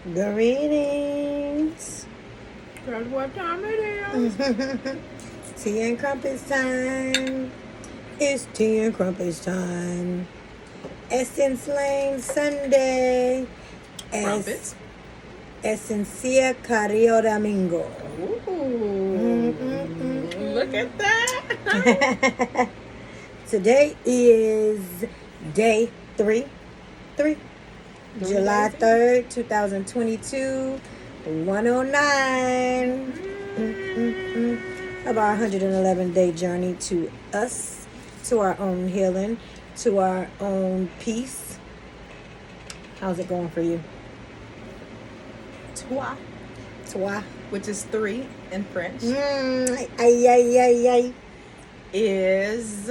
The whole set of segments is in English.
Greetings. That's what time it is. Tea and crumpets time. It's tea and crumpets time. Essence Lane Sunday. Crumpets. Esencia Carril Domingo. Ooh. Look at that. Today is day 3. July 3rd, 2022. 109 of our 111-day journey to us, to our own healing, to our own peace. How's it going for you? Toi, Toi. which is 3 in French, Ay. is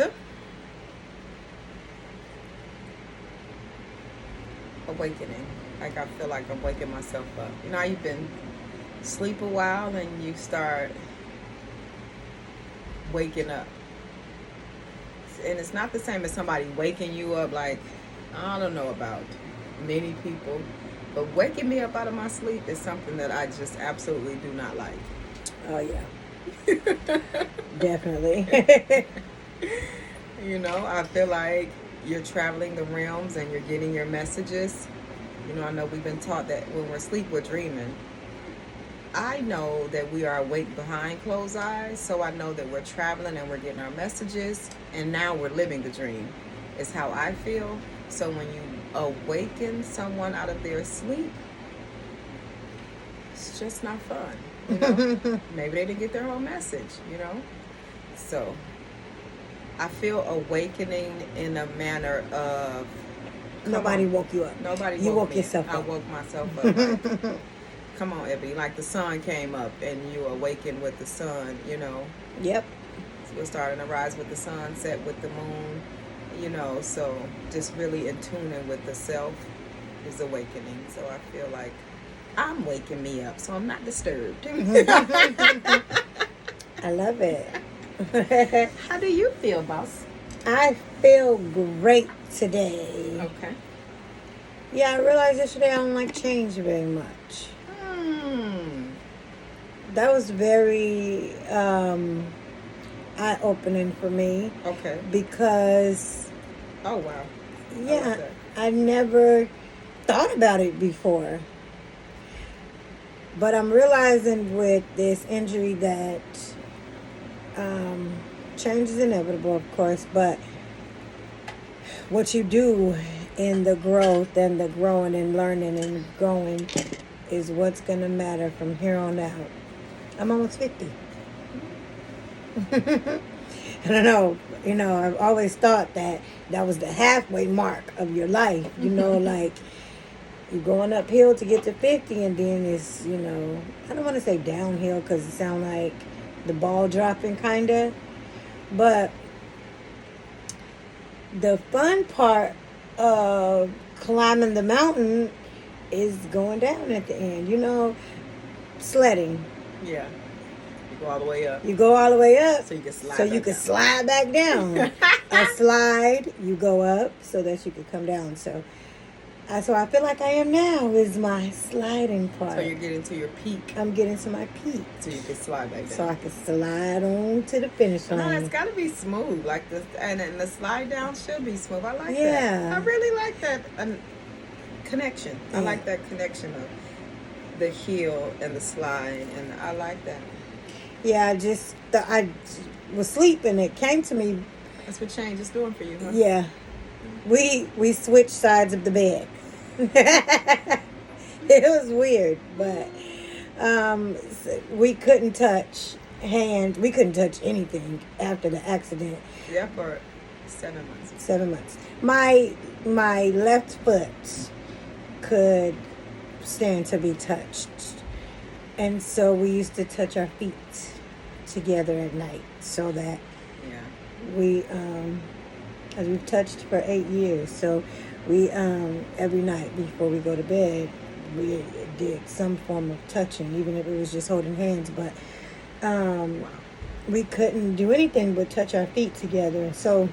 awakening. Like I feel like I'm waking myself up. You know how you've been asleep a while and you start waking up. And it's not the same as somebody waking you up. Like, I don't know about many people, but waking me up out of my sleep is something that I just absolutely do not like. Oh, yeah. Definitely. You know, I feel like you're traveling the realms and you're getting your messages. You know, I know we've been taught that when we're asleep, we're dreaming. I know that we are awake behind closed eyes, so I know that we're traveling and we're getting our messages, and now we're living the dream, is how I feel. So when you awaken someone out of their sleep, it's just not fun. You know? Maybe they didn't get their whole message, you know? So I feel awakening in a manner of Nobody woke you up. Nobody You woke me. yourself I up. woke myself up. Like, come on, Ebby. Like the sun came up and you awakened with the sun, you know. Yep. So we're starting to rise with the sun, set with the moon, you know. So just really in tuning with the self is awakening. So I feel like I'm waking me up, so I'm not disturbed. I love it. How do you feel, boss? I feel great today. Okay. Yeah, I realized yesterday I don't like change very much. That was very eye-opening for me. Okay. Because, Oh, wow. yeah, I never thought about it before. But I'm realizing with this injury that change is inevitable, of course, but what you do in the growth and the growing and learning and growing is what's going to matter from here on out. I'm almost 50. And I know, I've always thought that was the halfway mark of your life, like you're going uphill to get to 50 and then it's, I don't want to say downhill because it sounds like the ball dropping kind of, but the fun part of climbing the mountain is going down at the end, sledding. Yeah. You go all the way up. You go all the way up so you can slide so you can slide back down. A slide, you go up so that you can come down. So I feel like I am now is my sliding part. So you're getting to your peak. I'm getting to my peak. So you can slide back down. So I can slide on to the finish line. No, it's got to be smooth. Like this, and the slide down should be smooth. I like that. Yeah. I really like that connection. Yeah. I like that connection of the heel and the slide, and I like that. Yeah, I was sleeping. It came to me. That's what change is doing for you, huh? Yeah. We switched sides of the bed. It was weird, but we couldn't touch hands. We couldn't touch anything after the accident. Yeah, for 7 months. 7 months. My left foot could stand to be touched, and so we used to touch our feet together at night, so that we as we've touched for 8 years, so we every night before we go to bed we did some form of touching, even if it was just holding hands, but we couldn't do anything but touch our feet together. So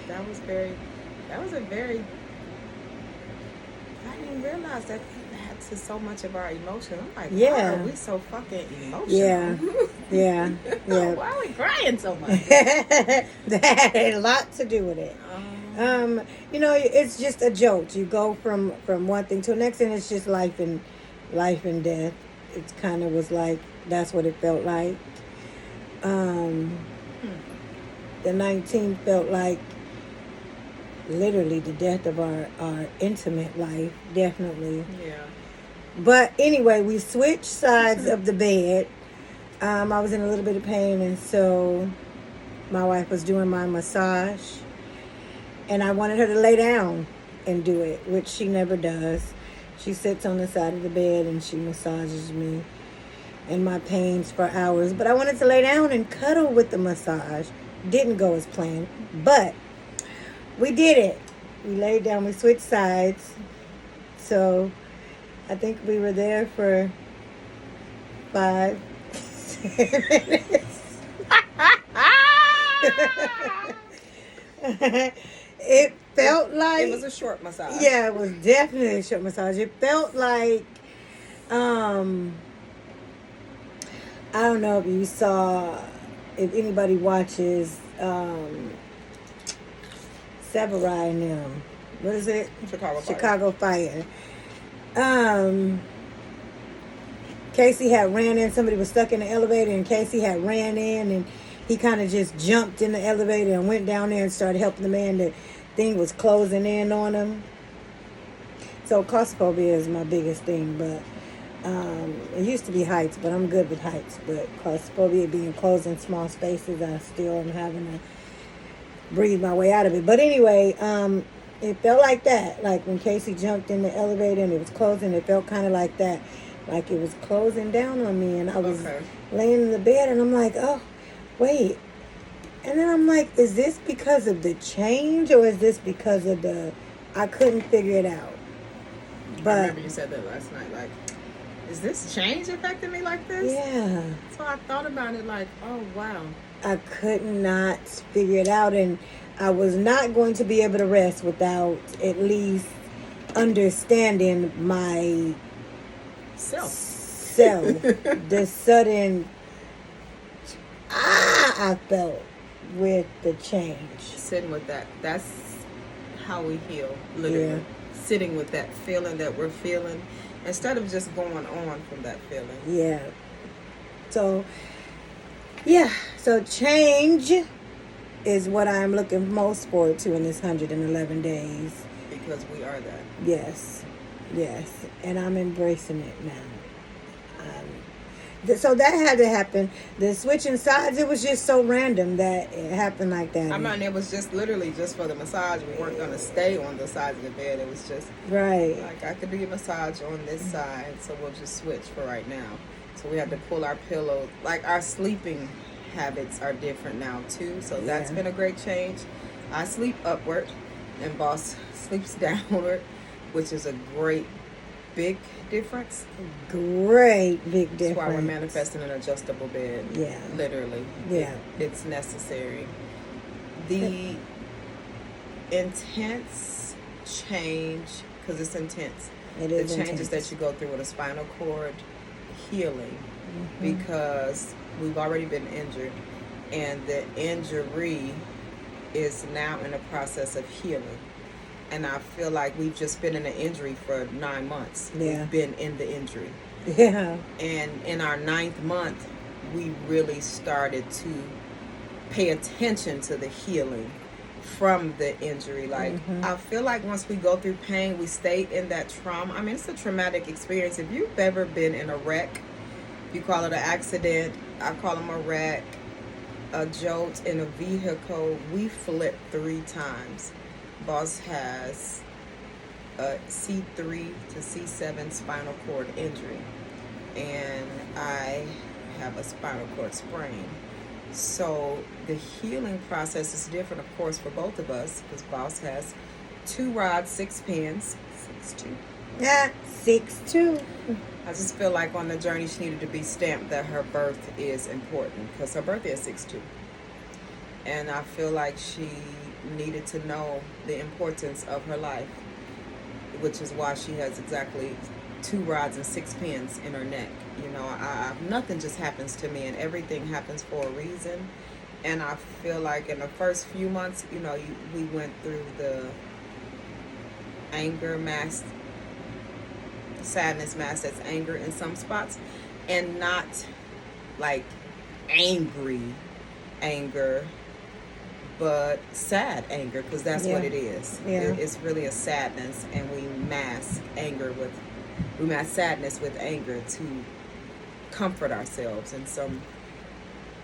that was a very, I didn't realize that people had to so much of our emotion. I'm like, Yeah. why are we so fucking emotional? Yeah. Yeah. Yeah. Why are we crying so much? That had a lot to do with it. It's just a jolt. You go from one thing to the next, and it's just life and death. It kind of was like that's what it felt like. The 19th felt like literally the death of our intimate life, definitely. Yeah. But anyway, we switched sides of the bed. I was in a little bit of pain, and so my wife was doing my massage, and I wanted her to lay down and do it, which she never does. She sits on the side of the bed and she massages me and my pains for hours. But I wanted to lay down and cuddle with the massage. Didn't go as planned, but we did it. We laid down, we switched sides. So I think we were there for 5 minutes. It felt like... It was a short massage. Yeah, it was definitely a short massage. It felt like... I don't know if you saw... If anybody watches... Severai and them. What is it? Chicago Fire. Casey had ran in. Somebody was stuck in the elevator, and Casey had ran in, and he kind of just jumped in the elevator and went down there and started helping the man. The thing was closing in on him. So claustrophobia is my biggest thing, but it used to be heights, but I'm good with heights. But claustrophobia being closed in small spaces, I still am having to breathe my way out of it. But anyway, it felt like that. Like when Casey jumped in the elevator and it was closing, it felt kind of like that. Like it was closing down on me, and I was laying in the bed, and I'm like, oh, wait. And then I'm like, is this because of the change, or is this because of I couldn't figure it out. But I remember you said that last night, like, is this change affecting me like this? Yeah. So I thought about it like, oh, wow. I could not figure it out, and I was not going to be able to rest without at least understanding my self. The sudden I felt with the change. Sitting with that. That's how we heal, literally. Yeah. Sitting with that feeling that we're feeling instead of just going on from that feeling. Yeah. So change is what I'm looking most forward to in this 111 days. Because we are that. Yes. And I'm embracing it now. So that had to happen. The switching sides, it was just so random that it happened like that. I mean, it was just literally just for the massage. We weren't going to stay on the sides of the bed. It was just like, I could do your massage on this side, so we'll just switch for right now. So we had to pull our pillows. Like, our sleeping habits are different now too, so that's been a great change. I sleep upward and boss sleeps downward, which is a great big difference. That's why we're manifesting an adjustable bed. Yeah. Literally. Yeah. It's necessary. The intense change, because it's intense. The changes that you go through with a spinal cord healing, because we've already been injured, and the injury is now in the process of healing. And I feel like we've just been in an injury for 9 months. Yeah. We've been in the injury. Yeah. And in our 9th month, we really started to pay attention to the healing from the injury. Like, I feel like once we go through pain, we stay in that trauma. I mean, it's a traumatic experience. If you've ever been in a wreck, you call it an accident, I call them a wreck, a jolt in a vehicle. We flipped 3 times. Boss has a C3 to C7 spinal cord injury, and I have a spinal cord sprain. So the healing process is different, of course, for both of us, because Boss has 2 rods, 6 pins, 6'2". Yeah, 6'2". I just feel like on the journey she needed to be stamped that her birth is important, because her birthday is 6'2". And I feel like she needed to know the importance of her life, which is why she has exactly 2 rods and 6 pins in her neck. Nothing just happens to me, and everything happens for a reason. And I feel like in the first few months, we went through the anger mask, sadness mask that's anger in some spots, and not like angry anger, but sad anger, because that's what it is. It's really a sadness, and we mask sadness with anger to comfort ourselves in some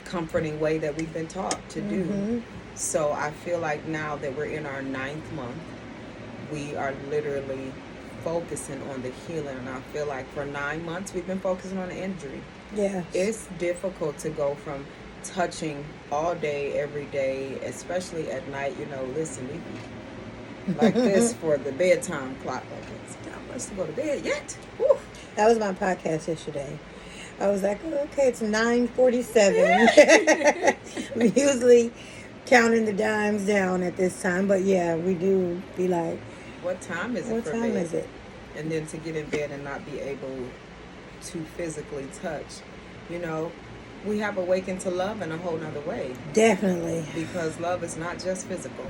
comforting way that we've been taught to do. So I feel like now that we're in our 9th month, we are literally focusing on the healing. And I feel like for 9 months we've been focusing on the injury. Yeah, it's difficult to go from touching all day, every day, especially at night. Listen, we like this for the bedtime clock. Like, it's not much to go to bed yet. Woo. That was my podcast yesterday. I was like, okay, it's 9:47. We usually counting the dimes down at this time, but yeah, we do be like, what time is it? What time is it? And then to get in bed and not be able to physically touch, we have awakened to love in a whole nother way. Definitely. Because love is not just physical.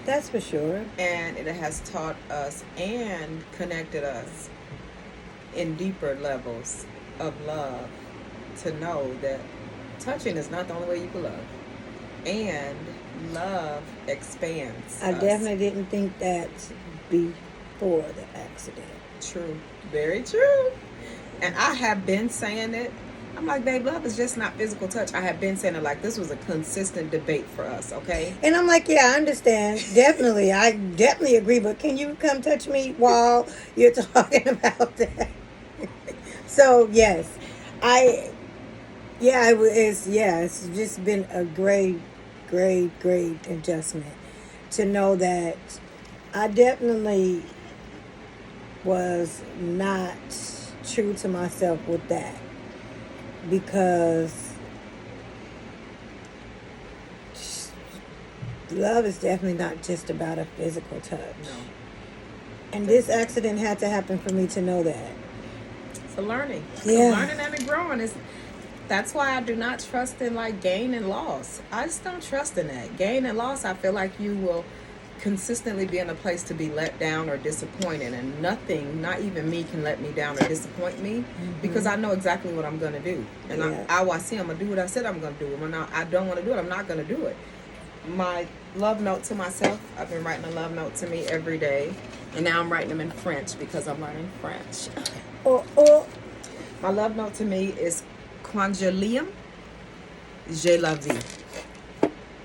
That's for sure. And it has taught us and connected us in deeper levels of love to know that touching is not the only way you can love. And love expands I us. definitely didn't think that before the accident. True. Very true. And I have been saying it. I'm like, babe, love is just not physical touch. I have been saying it like this was a consistent debate for us, okay? And I'm like, yeah, I understand. Definitely. I definitely agree. But can you come touch me while you're talking about that? So, yes. It's just been a great adjustment to know that I definitely was not true to myself with that, because love is definitely not just about a physical touch. No. And this accident had to happen for me to know that. It's a learning. Yeah. A learning and a growing. That's why I do not trust in like gain and loss. I just don't trust in that. Gain and loss, I feel like you will consistently be in a place to be let down or disappointed, and nothing, not even me, can let me down or disappoint me, because I know exactly what I'm going to do. And I'm going to do what I said I'm going to do. And when I don't want to do it, I'm not going to do it. My love note to myself, I've been writing a love note to me every day, and now I'm writing them in French because I'm learning French. My love note to me is: quand je l'aime, je la vis.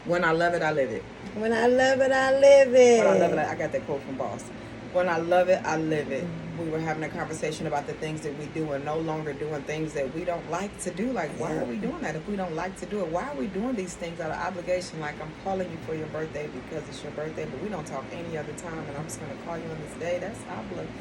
When I love it, I live it. When I love it, I live it. When I love it, I got that quote from Boss. When I love it, I live it. We were having a conversation about the things that we do and no longer doing things that we don't like to do. Like, why are we doing that if we don't like to do it? Why are we doing these things out of obligation? Like, I'm calling you for your birthday because it's your birthday, but we don't talk any other time, and I'm just going to call you on this day. That's obligation.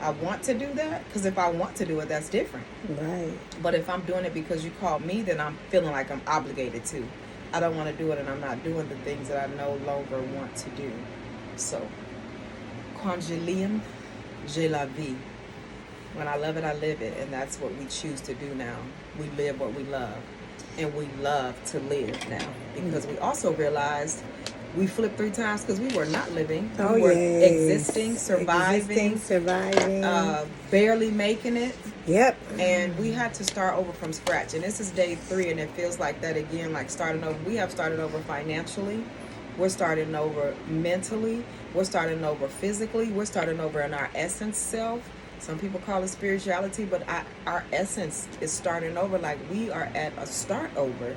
I want to do that, because if I want to do it, that's different. Right. But if I'm doing it because you called me, then I'm feeling like I'm obligated to. I don't want to do it, and I'm not doing the things that I no longer want to do. So, quand je l'aime, je la vis. When I love it, I live it, and that's what we choose to do now. We live what we love, and we love to live now, because we also realized we flipped 3 times because we were not living. We were existing, surviving, barely making it. Yep. And we had to start over from scratch. And this is day 3, and it feels like that again, like starting over. We have started over financially. We're starting over mentally. We're starting over physically. We're starting over in our essence self. Some people call it spirituality, but our essence is starting over. Like, we are at a start over.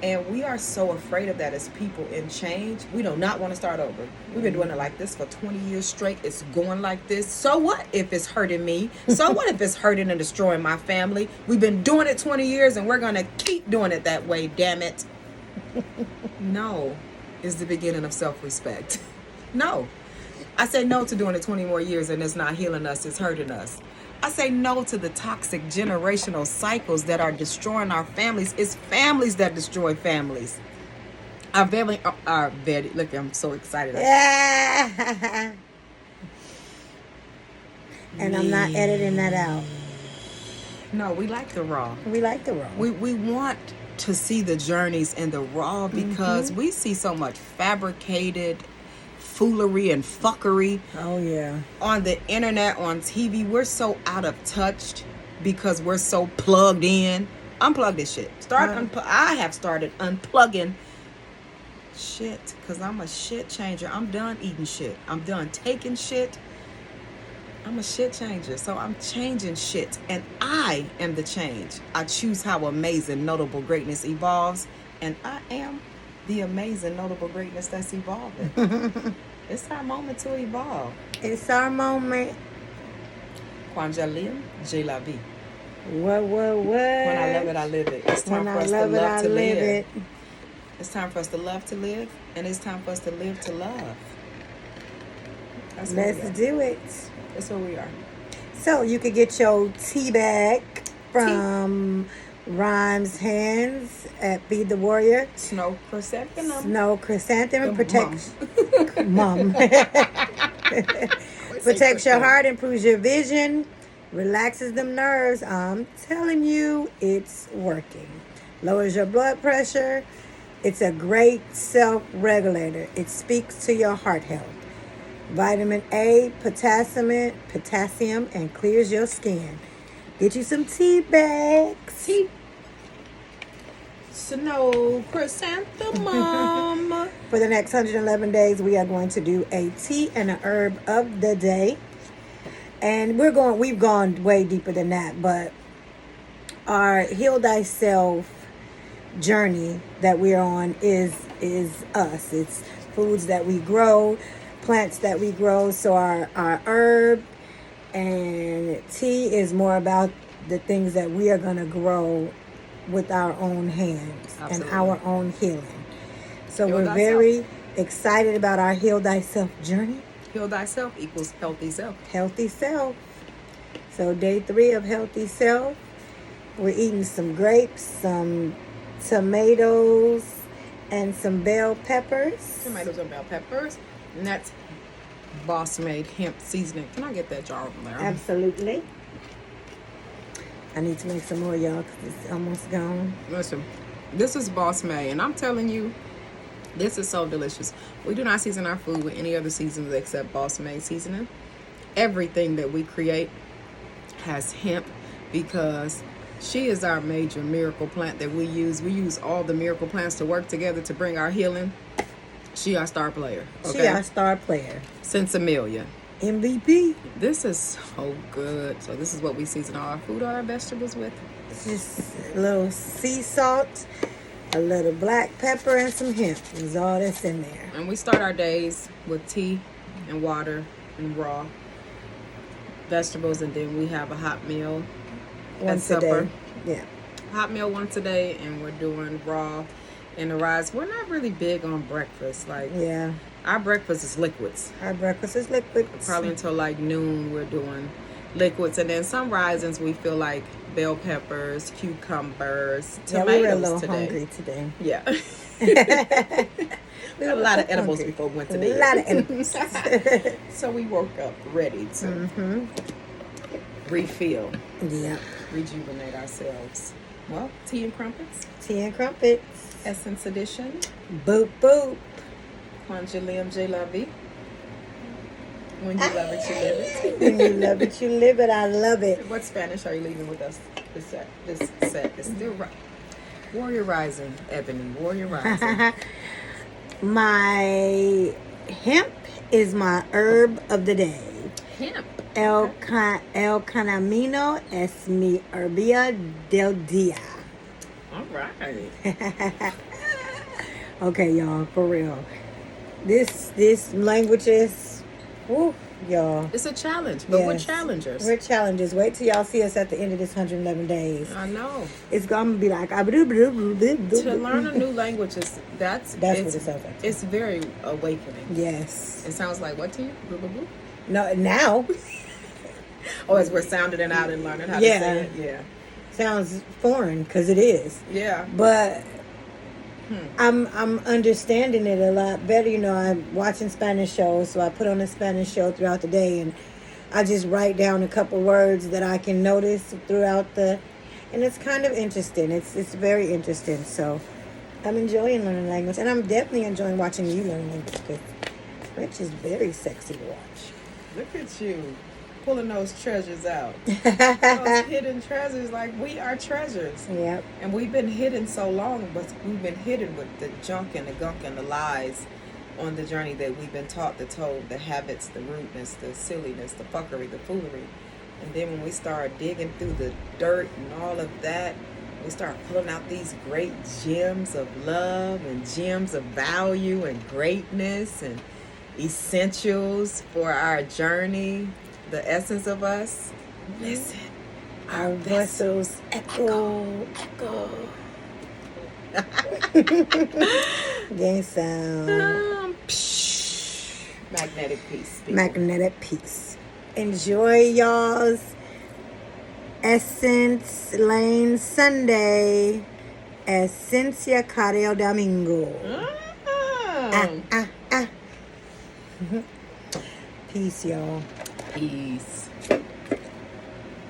And we are so afraid of that as people in change. We do not want to start over. We've been doing it like this for 20 years straight. It's going like this. So what if it's hurting me? So what if it's hurting and destroying my family? We've been doing it 20 years, and we're going to keep doing it that way, damn it. No is the beginning of self-respect. No. I say no to doing it 20 more years, and it's not healing us. It's hurting us. I say no to the toxic generational cycles that are destroying our families. It's families that destroy families. Our family are very, look, I'm so excited. And I'm not editing that out. No, we like the raw. We like the raw. We want to see the journeys in the raw because we see so much fabricated foolery and fuckery. Oh, yeah. On the internet, on TV, we're so out of touch because we're so plugged in. Unplug this shit. I have started unplugging shit because I'm a shit changer. I'm done eating shit. I'm done taking shit. I'm a shit changer. So I'm changing shit. And I am the change. I choose how amazing, notable greatness evolves. And I am the amazing, notable greatness that's evolving. It's our moment to evolve. It's our moment. Quand je l'aime, je la vis. What? When I love it, I live it. It's time for us to love to live. It's time for us to love to live, and it's time for us to live to love. Let's do it. That's who we are. So you could get your tea bag from Rhyme's Hands at Feed the Warrior. Snow Chrysanthemum. Snow Chrysanthemum protects Mom. protects your heart, improves your vision, relaxes them nerves. I'm telling you, it's working. Lowers your blood pressure. It's a great self-regulator. It speaks to your heart health. Vitamin A, potassium, and clears your skin. Get you some tea bags. Tea. Snow Chrysanthemum. For the next 111 days, we are going to do a tea and a herb of the day. And we've gone way deeper than that, but our Heal Thyself journey that we're on is us. It's foods that we grow, plants that we grow. So our herb and tea is more about the things that we are going to grow with our own hands. Absolutely. And our own healing. So we're very excited about our Heal Thyself journey. Heal Thyself equals healthy self. Healthy self. So day 3 of Healthy Self. We're eating some grapes, some tomatoes, and some bell peppers. Tomatoes and bell peppers. And that's Boss Made hemp seasoning. Can I get that jar over there? Absolutely. I need to make some more, y'all, because it's almost gone. Listen, this is Boss Made, and I'm telling you, this is so delicious. We do not season our food with any other seasonings except Boss Made seasoning. Everything that we create has hemp because she is our major miracle plant that we use. We use all the miracle plants to work together to bring our healing. She our star player. Okay? She our star player. Since Amelia. MVP. This is so good. So this is what we season all our food or our vegetables with. It's just a little sea salt, a little black pepper, and some hemp is all that's in there. And we start our days with tea and water and raw vegetables, and then we have a hot meal once at supper. A day. Yeah. Hot meal once a day, and we're doing raw and the rice. We're not really big on breakfast. Yeah. Our breakfast is liquids. Our breakfast is liquids. Probably until like noon we're doing liquids, and then some risings we feel like bell peppers, cucumbers, tomatoes. We were a little hungry today. Yeah. We had a lot of edibles hungry. Before we went to bed. A lot of edibles. So we woke up ready to refill. Yeah. Rejuvenate ourselves. Well, tea and crumpets. Tea and crumpets. Essence edition. Boop boop. Quand je l'aime, je la vis. When you love it, you live it. When you love it, you live it. I love it. What Spanish are you leaving with us? This set is still right. Warrior Rising, Ebony. Warrior Rising. My hemp is my herb of the day. Hemp. El Camino es mi herbia del día. All right. Okay, y'all, for real. This language is, woo, y'all. It's a challenge, but we're challengers. We're challengers. Wait till y'all see us at the end of this 111 days. I know. It's gonna be like to learn a new language is that's what it sounds like. It's very awakening. Yes. It sounds like what to you? Boo, boo, boo? No, now. Oh, as we're sounding it out and learning how to say it. Yeah. Sounds foreign because it is. Yeah. But I'm understanding it a lot better. You know, I'm watching Spanish shows, so I put on a Spanish show throughout the day, and I just write down a couple words that I can notice throughout and it's kind of interesting. It's very interesting. So I'm enjoying learning language, and I'm definitely enjoying watching you learn language because French is very sexy to watch. Look at you pulling those treasures out. Those hidden treasures, like we are treasures. Yep. And we've been hidden so long, but we've been hidden with the junk and the gunk and the lies on the journey that we've been taught, the habits, the rudeness, the silliness, the fuckery, the foolery. And then when we start digging through the dirt and all of that, we start pulling out these great gems of love and gems of value and greatness and essentials for our journey, the essence of us. Listen, Our vessels echo. Game sound. Magnetic peace. People. Magnetic peace. Enjoy y'all's Essence Lane Sunday. Esencia Carril Domingo. Peace, y'all. Peace.